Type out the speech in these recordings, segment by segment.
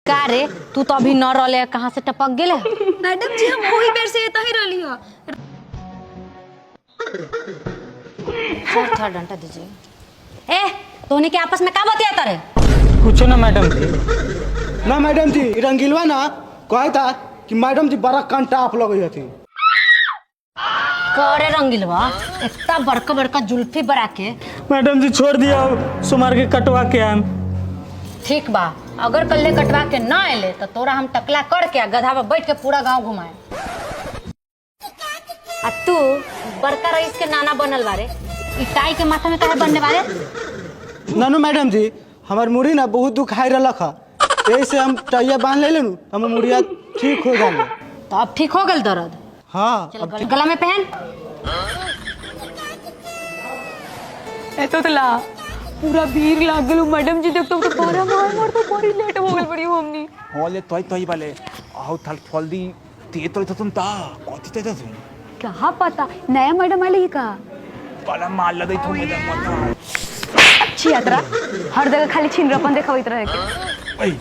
का रे तू तो अभी न रहले कहाँ से टपक गेले? मैडम जी हम वही बेर से एता ही रहली ह। सर थोड़ा डंडा दीजिए। ए तोनी के आपस में का बतिया रे? कुछ ना मैडम जी। ना मैडम जी रंगीलवा ना कहे था कि मैडम जी बड़ा कंटा आप लगे थी। करे रंगीलवा इतना बड़का बड़का जुल्फी बरा के। मैडम जी छोड़ दिया सुमार के कटवा के आम। ठीक बा अगर कल्ले कटवा के ना आले तो तोरा हम टकला करके गधा पर बैठ के पूरा गांव घुमाए। आ तू बड़का रईस के नाना बनल बारे इटाई के माथा में काहे बनने वाले? नानू मैडम जी हमार मुड़ी ना बहुत दुखाई रलक है यही से हम टैया बांध ले लेनु हमर मुड़िया ठीक हो जाले। तो अब ठीक हो गल दर्द? हाँ चल गला में पहन। एतो तो ला पूरा भीड़ लाग गेलु मैडम जी देखतो तो पारा मार तो बड़ी लेट हो गेल बड़ी हमनी। होले तोय वाले आउ थल फल्दी ते तो तुम ता कथि ते तुम क्या पता नया मैडम आले ही का बड़ा माल लगे तुम मैडम मत अच्छी यात्रा हर जगह खाली छिनरपन देखावत रहे के। ओए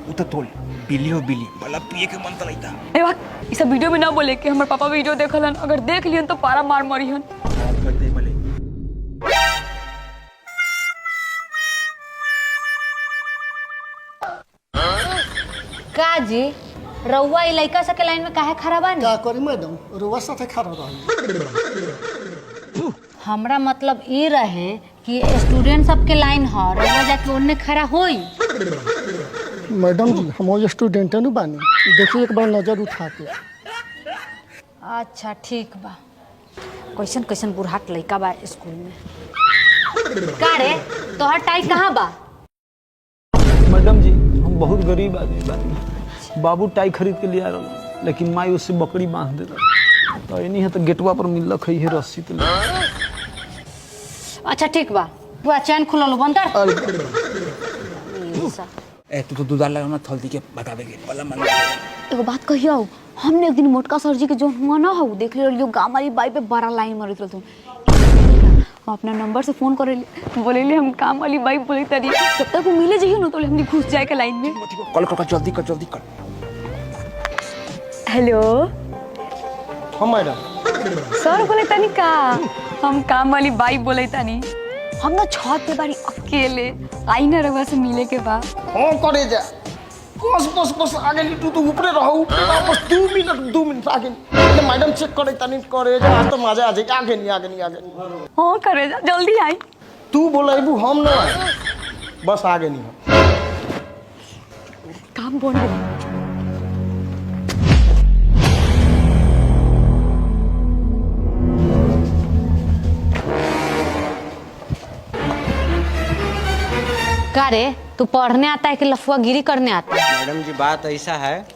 उता तोल बिल्ली हो बिल्ली बला पिए के मन तलैता ए वाह इस वीडियो में ना बोले कि हमर पापा वीडियो देखलन अगर देख लियन तो पारा मार मरिहन। कर दे भले का जी रउआ ई लइका सब के लाइन में काहे खड़ा बानी? क्या करी मैडम रुआ साथे खड़ा रही। हमरा मतलब ई रहे कि स्टूडेंट सब के लाइन ह रउआ जाके ओन्ने खड़ा होई। मैडम जी हम स्टूडेंट है बानी देखिए एक बार नजर उठा के। अच्छा ठीक बा। कैसन कैसन बुढ़ाट लइका बा स्कूल में। का रे तोहर टाई कहाँ बा? मैडम जी हम बहुत गरीब आदमी बानी बाबू टाई खरीद के लिया रहा लेकिन माई उससे बकरी बांध दे रहा तो नहीं है तो गेटवा पर मिलक है रस्सी तो अच्छा ठीक बा तू चैन खुलल बंद कर। ए तू तो दूधार लगा ना थल्दी के बतावे के बला मन एगो बात कहियो हमने एक दिन मोटका सर जी के जो हुआ ना हो देख लियो गांव वाली बाई पे बड़ा लाइन मारत रहत हम अपना नंबर से फोन करे बोलेले हम काम वाली बाई बोले तरी जब तक वो मिले जइयो ना तो हमनी घुस जाए के लाइन में। कॉल कर जल्दी कर हेलो हाँ मैडम सर बोले तनी का हम काम वाली बाई बोले तनी हम ना छत पे बारी अकेले आई ना रवा से मिले के बाद। हाँ करे जा बस आगे तू तो ऊपर रहो बस 2 मिनट आगे मैडम चेक करे तनी करे जा आज तो मजा आ जाए आगे नहीं। हाँ करे जा जल्दी आई। तू बोलेबू हम ना आए बस आगे नहीं काम बोल रहे का रे तू पढ़ने आता है कि लफुआगिरी करने आता है? मैडम जी बात ऐसा है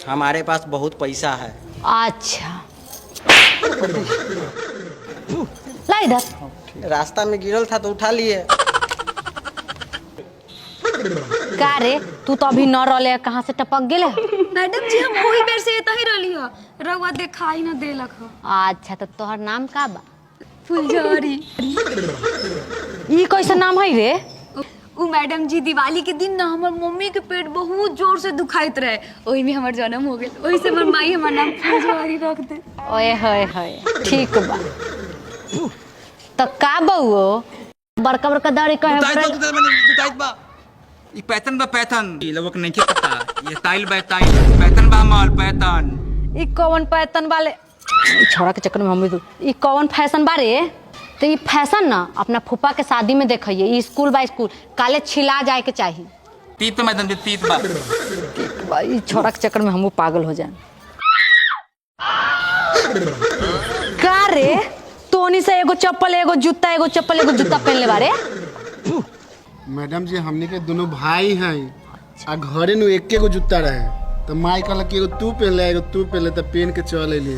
हमारे पास बहुत पैसा है। अच्छा ला इधर। रास्ता में गिरल था तो उठा लिए। का रे तू तो अभी न रहले कहाँ से टपक गेले? मैडम जी हम वही बेर से एता ही रहली ह रउआ देखाई ना देलक ह। अच्छा तो तोहर नाम का बा? फुलझड़ी। ई कैसा नाम है रे? उ मैडम जी दिवाली के दिन ना हमर मम्मी के पेट बहुत जोर से दुखाइत रहे ओही में हमर जन्म हो गेल ओही से हमर माई हमर नाम फुलझड़ी रख दे। ओए होए होए ठीक बा। तो का बउओ बड़का बड़का दाढ़ी कहे दुताइत बा ई पैटर्न बा पैटर्न ई लोग नहीं के पता ये स्टाइल बा स्टाइल पैटर्न बा माल पैटर्न ई कौन पैटर्न वाले ई छोड़ा के चक्कर में हम भी ई कौन फैशन बारे? तो ये फैशन ना अपना फूफा के शादी में देखिए ई स्कूल बाय स्कूल काले छिला जाए के चाहिए। तीत मैडम जी तीत बा भाई छोड़ा के चक्कर में हम पागल हो जाए। का रे तोनी से एगो चप्पल एगो जूता पहन ले बारे? मैडम जी हमने के दोनों भाई हैं आ घरे नु एके गो जूता रहे तो माई कहला कि एगो तू पहन ले एगो तू पहन ले तो पहन के चल अइली।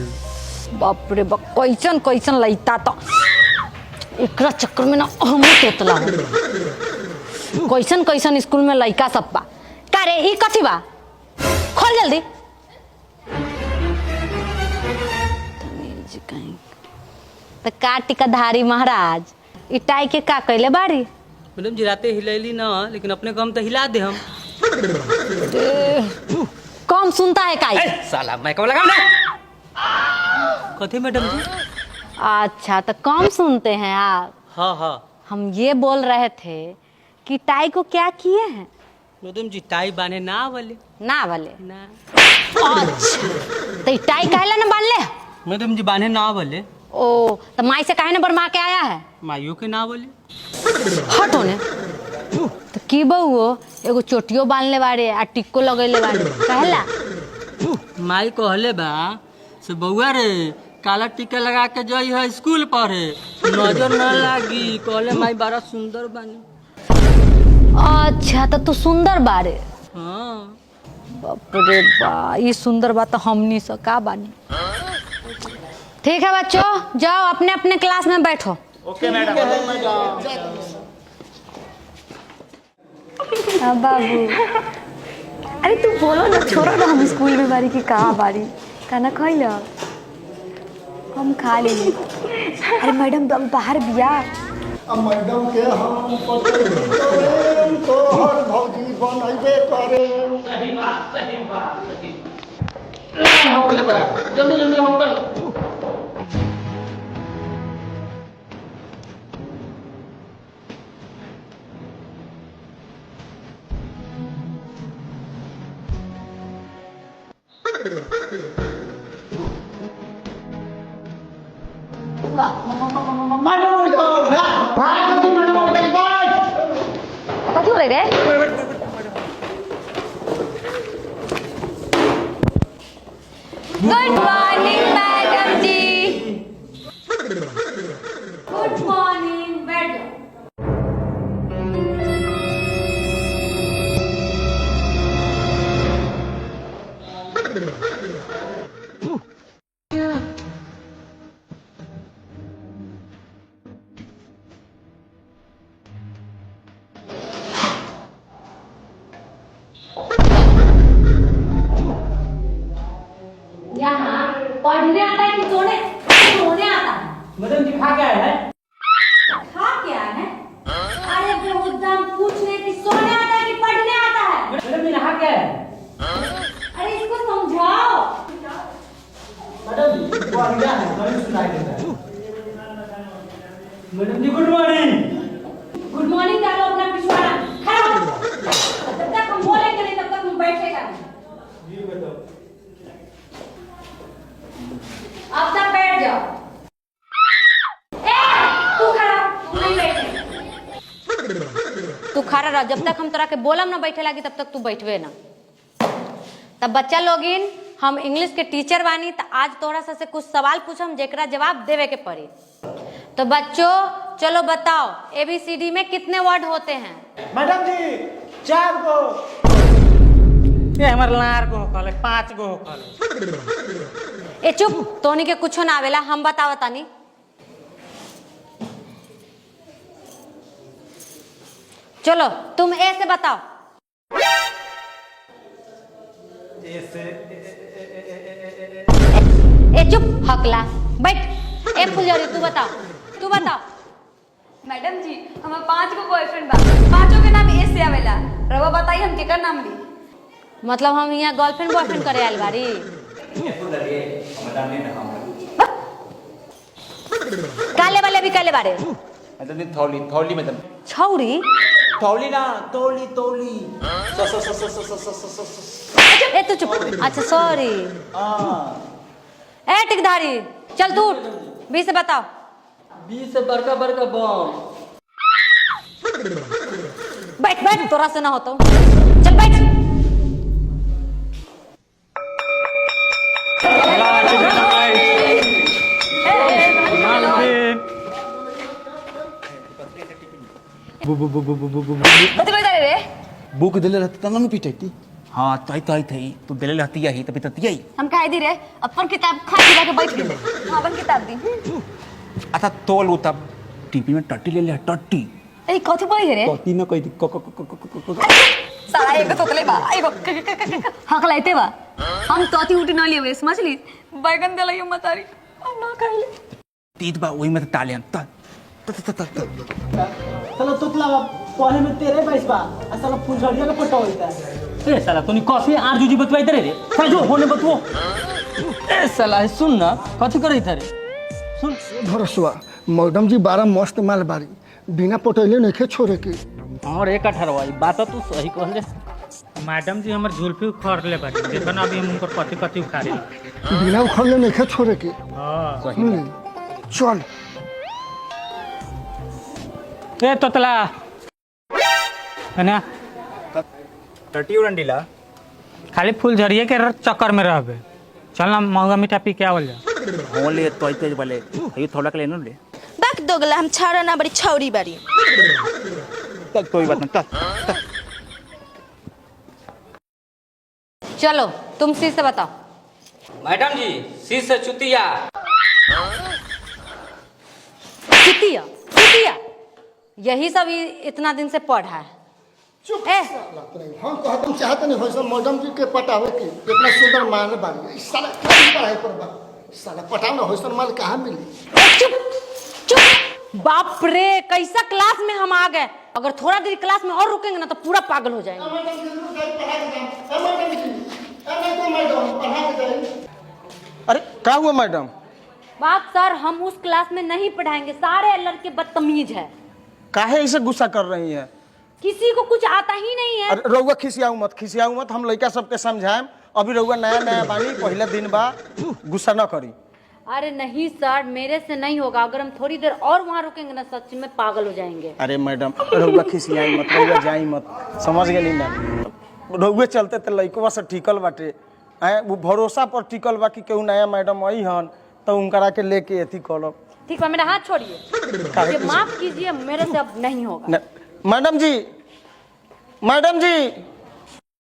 बाप रे बाप कैसन लइता तो एकरा चक्कर में ना हम तोतला हो। कैसन स्कूल में लइका सब बा। का रे ई कथी बा? खोल जल्दी। तो का टिकाधारी महाराज इटाई के का कैले बारी? मैडम जी राते हिलैली ना लेकिन अपने को हम तो हिला दे हम। कम सुनता है काई? साला मैं कब लगा ना कथे मैडम जी। अच्छा तो कम सुनते हैं आप। हाँ हाँ हम ये बोल रहे थे कि टाई को क्या किए हैं? मैडम जी टाई बांधे ना वाले ना वाले। ना अच्छा तो ये टाई कहला ना बांध ले? मैडम जी बांधे ना वाले। ओ तो माई से काहे ना बरमा के आया है? माइयों के ना वाले। हट होने। तो की बहु एगो चोटियो बांधले बारे आ टिक्को लगैले बारे कहला? माई कहले बा से बउआ रे काला टीका लगा के जाई है स्कूल पढ़े नजर ना लागी। कहले माई बड़ा सुंदर बानी। अच्छा तो तू सुंदर बारे? हाँ बाप रे बा ये सुंदर बात तो हमनी से का बानी। ठीक है बच्चों जाओ अपने अपने क्लास में बैठो। Okay madam. बाबू अरे तू बोलो ना, छोड़ो ना, हम स्कूल में बारी की कहाँ बारी खाना खाइल हम खा लेंगे। अरे मैडम तो अब बाहर बिया मैडम के हम तो हर भौजी बनैबे करे। जल्दी जल्दी हम कथी बोले रे? Good morning madam ji. Good morning madam. यहाँ पढ़ने आता है कि सोने आता है? मैडम जी खा क्या है? खा क्या है? अरे बेहुदाम पूछने कि सोने आता है कि पढ़ने आता है? मैडम जी नहा क्या है? अरे इसको समझाओ। मैडम जी वो अंडा है गणित सुनाई देता है। Madam ji good morning. Good morning डालो अपना पिछवाड़ा। खड़ा हो। जब तक हम बोलेंगे नहीं तब तक तुम बैठेगा नहीं। जी मैडम। अब तक बैठ जाओ। तू खड़ा, तू नहीं बैठे। तू खड़ा रह, जब तक हम तोरा के बोलम ना बैठे लगी तब तक तू बैठवे ना। तब बच्चा लोगिन हम इंग्लिश के टीचर बानी तो आज तोरा से कुछ सवाल पूछम जेकरा जवाब देवे के पड़ी। तो बच्चों चलो बताओ ABCD में कितने वर्ड होते हैं? मैडम जी 4 गो। ये हमार लार को कहले 5 गो कहले। ए चुप, तोनी के कुछो ना आवेला, हम बताओ तानी। चलो तुम ए से बताओ। ए चुप हकला, बैठ। ए फुलझड़ी तू बताओ, तू बताओ। मैडम जी हमारे 5 गो बॉयफ्रेंड बा, 5 के नाम ए से आवेला। रवा बताई हम केकर नाम ली? मतलब हम यहाँ गर्लफ्रेंड बॉयफ्रेंड करे आयल बारी? काले वाले भी काले बारे? थौली मैडम। छौरी? थौली ना तौली तौली। ए तू चुप। अच्छा सॉरी। ए टिकधारी चल तू उठ, 20 से बताओ। 20 से बड़का बड़का बम। बैठ बैठ, तोरा से ना होता चल बैठ। कथी बोलता रे? बुक दिले रहते तना में पिटैती। हाँ तई तू दिले रहती है तभी तती है। हम कहे दी रे अपन किताब खा के के बैठ गए। हां अपन किताब दी। अच्छा तोल तब टीपी में टट्टी ले टट्टी। ए कथी बोली रे? कती न कही साला एगो तोतले बा, एगो हक लाइते बा। हम तोती उठी न लिए समझ ली। बैगन दलइयो मतारी हम ना खाइले। तीत बा वही में ताले हम चलो तुतला पहले में 13-22 बा साला फुलझड़िया का पटोइता ए साला तूने कॉफी आर जूजी बतवाई दे रे जो होने बतवो ए साला सुन ना कथी करे रे सुन भरोसवा मैडम जी 12 मस्त माल बारी बिना पटैले नहीं छोड़े के और एक 18 बात तू सही कहले मैडम जी हमर झुलफी उखाड़ ले बारी देखो ना अभी हम उनकर कथी कथी उखाड़े बिना उखड़ले नहीं छोड़े के हां चल ए तोतला है टटी उड़ंडीला खाली फूल झरिए के चक्कर में रहबे चल ना महंगा मीठा पी के आवल जा ओले तोय तेज वाले ये थोड़ा के लेनो ले बाक दोगला हम छाड़ा ना बड़ी छौरी बारी तक कोई बात नहीं तक चलो तुम सी से बताओ। मैडम जी सी से चुतिया चुतिया चुतिया यही सब इतना दिन से पढ़ा है। चुप ए हम कहते चाहते नहीं हो मैडम जी के पटावे के इतना सुंदर माल बारी साला क्या पढ़ाई पर बा साला पटाव ना होइसन माल कहाँ मिली चुप चुप बाप रे कैसा क्लास में हम आ गए। अगर थोड़ा देर क्लास में और रुकेंगे ना तो पूरा पागल हो जाएंगे। अरे क्या हुआ मैडम? बाप सर हम उस क्लास में नहीं पढ़ाएंगे सारे लड़के बदतमीज है। काहे ऐसे गुस्सा कर रही है? किसी को कुछ आता ही नहीं है। अरे रउआ खिसियाऊ मत हम लड़का सबके समझाएं। अभी रउआ नया बानी पहले दिन बा गुस्सा न करी। अरे नहीं सर मेरे से नहीं होगा। अगर हम थोड़ी देर और वहाँ रुकेंगे ना सच में पागल हो जाएंगे। अरे मैडम रउआ खिसियाई मत रउआ जाई मत समझ गेली ना रउए चलते तो लड़कवा से टिकल बाटे वो भरोसा पर टिकल बा कि केहू नया मैडम आई हन तो उनकरा के लेके एथी कलब। ठीक है मेरा हाथ छोड़िए। ये माफ कीजिए मेरे से अब नहीं होगा। मैडम जी